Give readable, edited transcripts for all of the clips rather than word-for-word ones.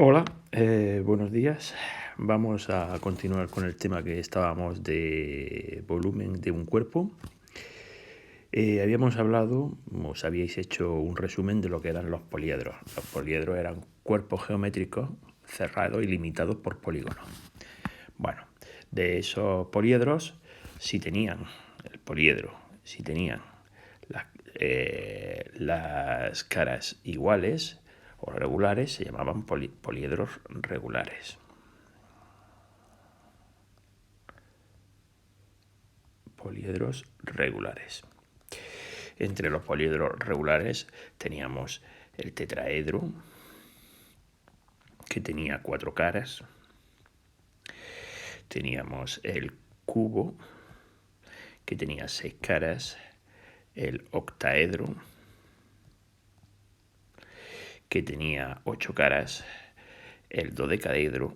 Hola, buenos días. Vamos a continuar con el tema que estábamos de volumen de un cuerpo. Habíamos hablado, os habíais hecho un resumen de lo que eran los poliedros. Los poliedros eran cuerpos geométricos cerrados y limitados por polígonos. Bueno, de esos poliedros, si tenían las caras iguales o regulares, se llamaban poliedros regulares. Poliedros regulares. Entre los poliedros regulares teníamos el tetraedro, que tenía 4 caras. Teníamos el cubo, que tenía 6 caras. El octaedro, que tenía 8 caras. El dodecaedro,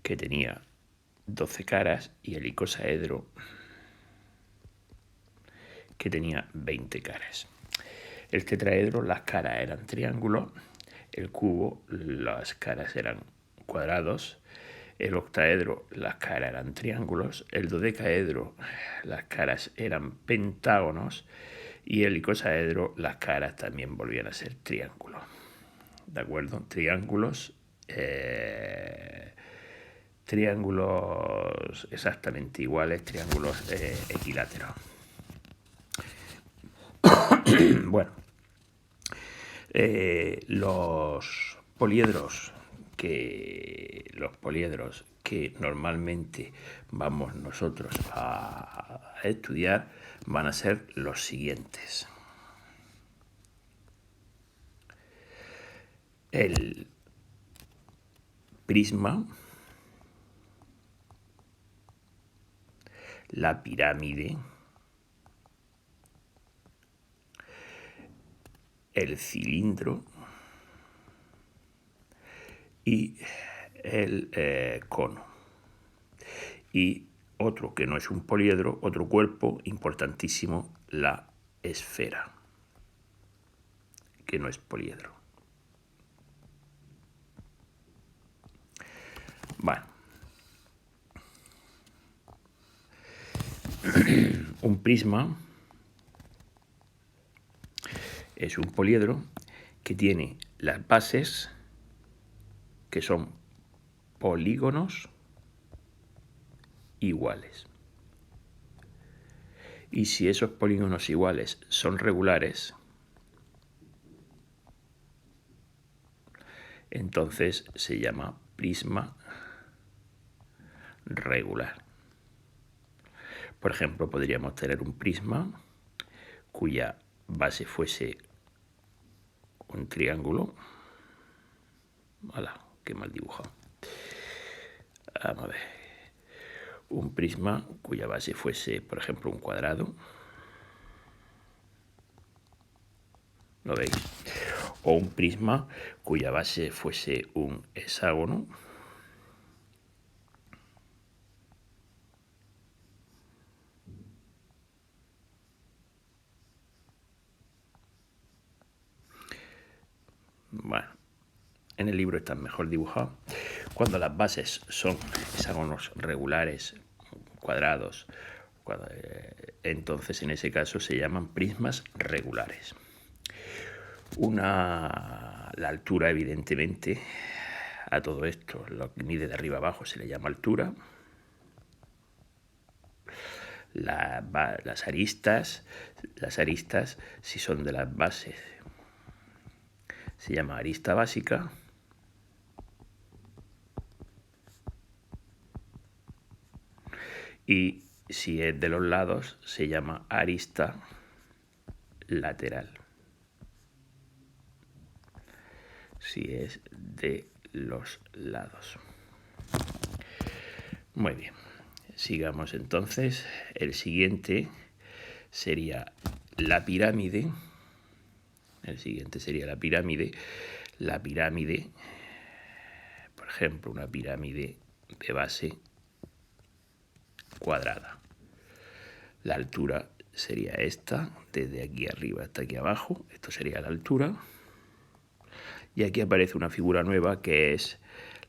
que tenía 12 caras. Y el icosaedro, que tenía 20 caras. El tetraedro, las caras eran triángulos. El cubo, las caras eran cuadrados. El octaedro, las caras eran triángulos. El dodecaedro, las caras eran pentágonos. Y el icosaedro, las caras también volvían a ser triángulos. ¿De acuerdo? Triángulos exactamente iguales, triángulos equiláteros. Bueno, los poliedros que normalmente vamos nosotros a estudiar van a ser los siguientes. El prisma, la pirámide, el cilindro y el cono. Y otro que no es un poliedro, otro cuerpo importantísimo, la esfera, que no es poliedro. Bueno, un prisma es un poliedro que tiene las bases, que son polígonos iguales. Y si esos polígonos iguales son regulares, entonces se llama prisma regular. Por ejemplo, podríamos tener un prisma cuya base fuese un triángulo. ¡Hala! ¡Qué mal dibujado! Vamos a ver. Un prisma cuya base fuese, por ejemplo, un cuadrado. ¿Lo veis? O un prisma cuya base fuese un hexágono. Bueno, en el libro están mejor dibujados. Cuando las bases son hexágonos regulares, cuadrados, entonces en ese caso se llaman prismas regulares. La altura, evidentemente, a todo esto, lo que mide de arriba abajo se le llama altura. Las aristas, si son de las bases, se llama arista básica. Y si es de los lados, se llama arista lateral. Si es de los lados. Muy bien. Sigamos entonces. El siguiente sería la pirámide. La pirámide, por ejemplo, una pirámide de base cuadrada. La altura sería esta, desde aquí arriba hasta aquí abajo. Esto sería la altura. Y aquí aparece una figura nueva que es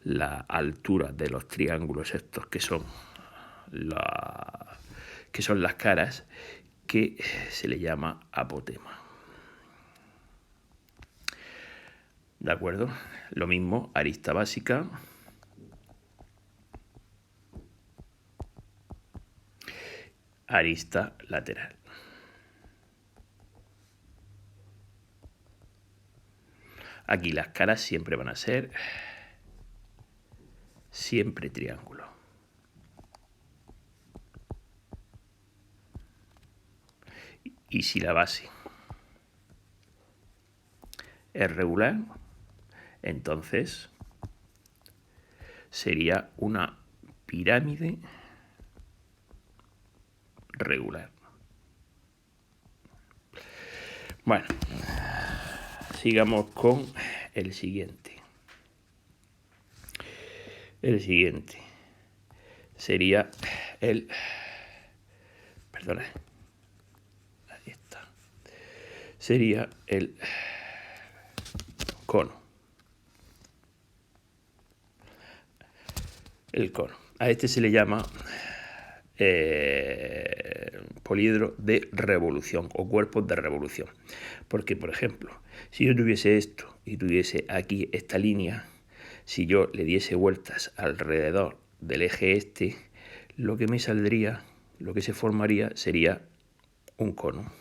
la altura de los triángulos estos que son las caras, que se le llama apotema. ¿De acuerdo? Lo mismo, arista básica, arista lateral. Aquí las caras siempre van a ser siempre triángulo. Y si la base es regular, entonces sería una pirámide regular. Bueno, sigamos con el siguiente. El siguiente sería el... Perdona. Ahí está. Sería el cono. El cono. A este se le llama poliedro de revolución o cuerpos de revolución. Porque, por ejemplo, si yo tuviese esto y tuviese aquí esta línea, si yo le diese vueltas alrededor del eje este, lo que me saldría, lo que se formaría sería un cono.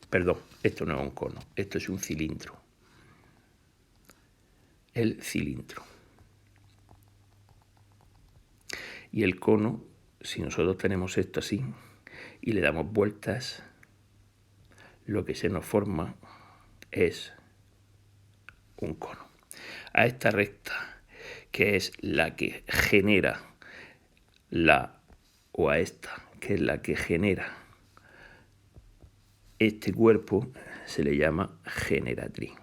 Perdón, esto no es un cono, esto es un cilindro. El cilindro. Y el cono, si nosotros tenemos esto así y le damos vueltas, lo que se nos forma es un cono. A esta recta, que es la que genera o a esta, que es la que genera este cuerpo, se le llama generatriz.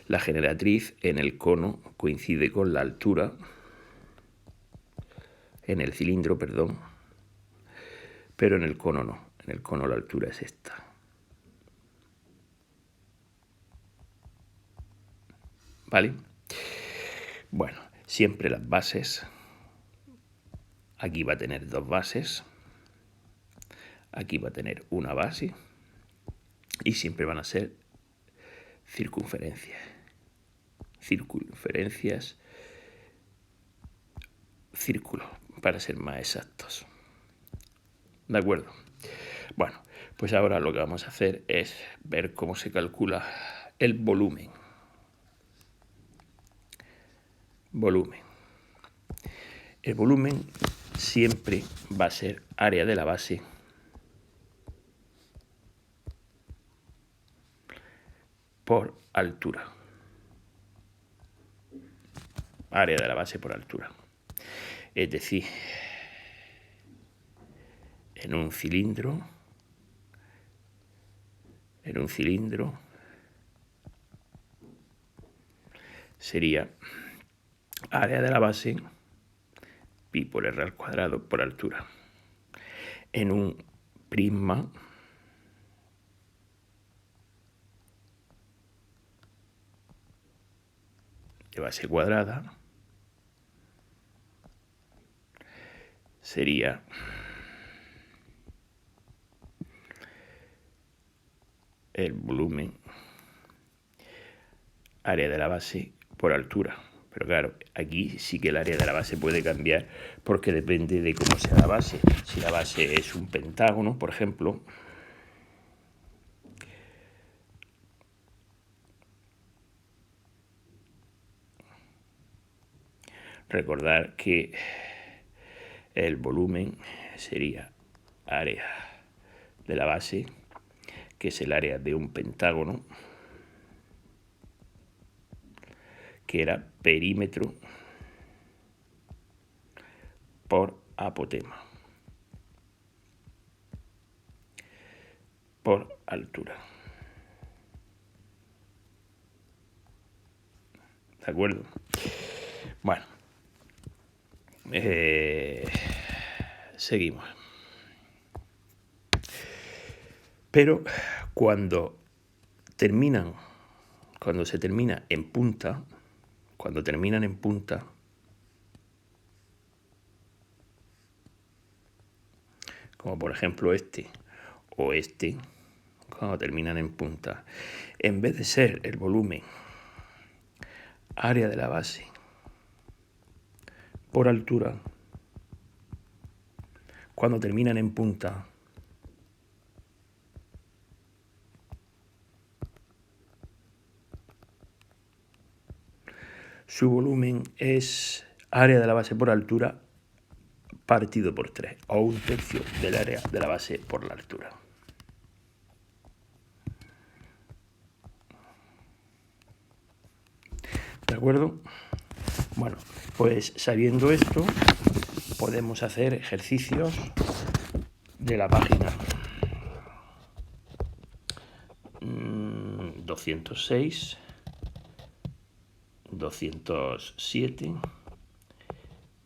La generatriz en el cono coincide con la altura, en el cilindro, perdón, pero en el cono no. En el cono la altura es esta. ¿Vale? Bueno, siempre las bases. Aquí va a tener dos bases. Aquí va a tener una base. Y siempre van a ser circunferencias. Circunferencias, círculos, para ser más exactos. ¿De acuerdo? Bueno, pues ahora lo que vamos a hacer es ver cómo se calcula el volumen. Volumen. El volumen siempre va a ser área de la base por altura. Área de la base por altura. Es decir, en un cilindro sería área de la base pi por r al cuadrado por altura. En un prisma de base cuadrada sería el volumen área de la base por altura. Pero claro, aquí sí que el área de la base puede cambiar porque depende de cómo sea la base. Si la base es un pentágono, por ejemplo, recordar que el volumen sería área de la base, que es el área de un pentágono, que era perímetro por apotema, por altura. ¿De acuerdo? Bueno, seguimos. Pero Cuando se termina en punta, cuando terminan en punta, como por ejemplo este o este, cuando terminan en punta, en vez de ser el volumen área de la base por altura, cuando terminan en punta, su volumen es área de la base por altura partido por 3, o 1/3 del área de la base por la altura. ¿De acuerdo? Bueno, pues sabiendo esto, podemos hacer ejercicios de la página 206, 207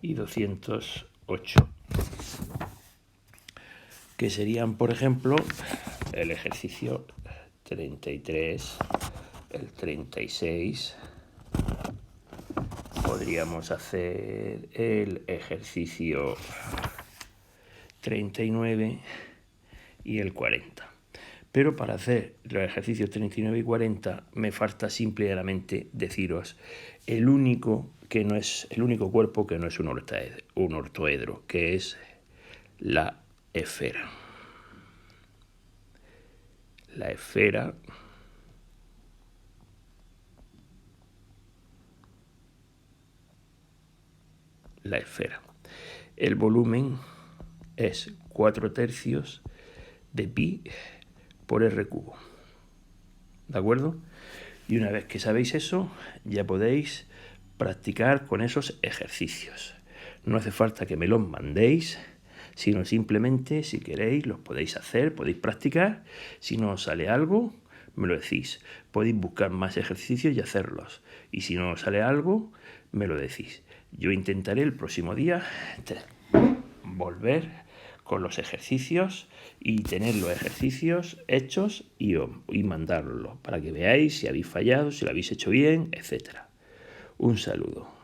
y 208, que serían, por ejemplo, el ejercicio 33, el 36, podríamos hacer el ejercicio 39 y el 40. Pero para hacer los ejercicios 39 y 40 me falta simplemente deciros el único cuerpo que no es un ortoedro, que es la esfera. La esfera El volumen es 4/3 de pi por r cubo. ¿De acuerdo? Y una vez que sabéis eso, ya podéis practicar con esos ejercicios. No hace falta que me los mandéis, sino simplemente, si queréis, los podéis hacer, podéis practicar. Si no os sale algo, me lo decís. Podéis buscar más ejercicios y hacerlos. Y si no os sale algo, me lo decís. Yo intentaré el próximo día volver con los ejercicios y tener los ejercicios hechos y mandarlos para que veáis si habéis fallado, si lo habéis hecho bien, etc. Un saludo.